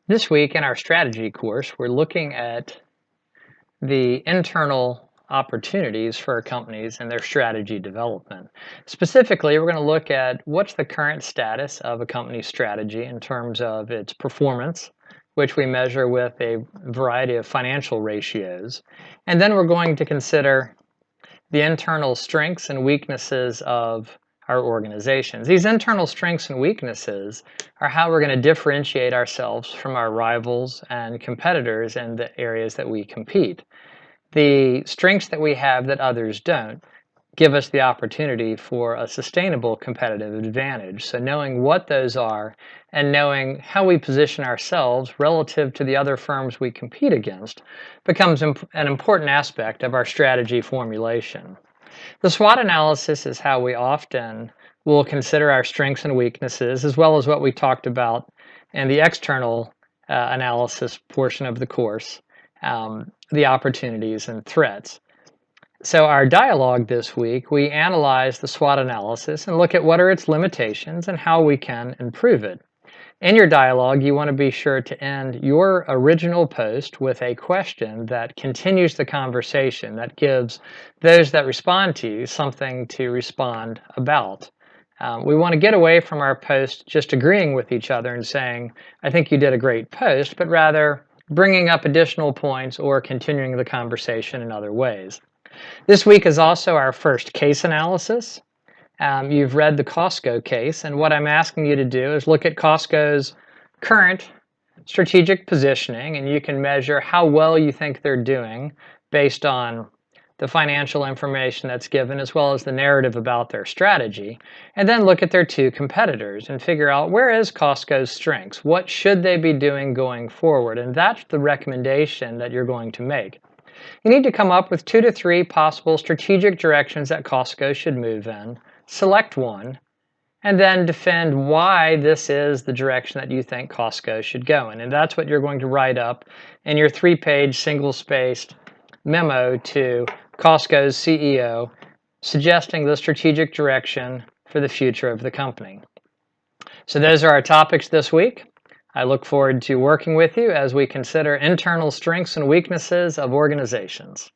This week in our strategy course, we're looking at the internal opportunities for companies and their strategy development. Specifically, we're going to look at what's the current status of a company's strategy in terms of its performance, which we measure with a variety of financial ratios. And then we're going to consider the internal strengths and weaknesses of our organizations. These internal strengths and weaknesses are how we're going to differentiate ourselves from our rivals and competitors in the areas that we compete. The strengths that we have that others don't give us the opportunity for a sustainable competitive advantage. So knowing what those are and knowing how we position ourselves relative to the other firms we compete against becomes an important aspect of our strategy formulation. The SWOT analysis is how we often will consider our strengths and weaknesses, as well as what we talked about in the external analysis portion of the course, the opportunities and threats. So our dialogue this week, we analyze the SWOT analysis and look at what are its limitations and how we can improve it. In your dialogue, you want to be sure to end your original post with a question that continues the conversation, that gives those that respond to you something to respond about. We want to get away from our post just agreeing with each other and saying, I think you did a great post, but rather bringing up additional points or continuing the conversation in other ways. This week is also our first case analysis. You've read the Costco case, and what I'm asking you to do is look at Costco's current strategic positioning, and you can measure how well you think they're doing based on the financial information that's given as well as the narrative about their strategy, and then look at their two competitors and figure out where is Costco's strengths, what should they be doing going forward, and that's the recommendation that you're going to make. You need to come up with 2 to 3 possible strategic directions that Costco should move in, select one, and then defend why this is the direction that you think Costco should go in. And that's what you're going to write up in your 3-page single-spaced memo to Costco's CEO, suggesting the strategic direction for the future of the company. So those are our topics this week. I look forward to working with you as we consider internal strengths and weaknesses of organizations.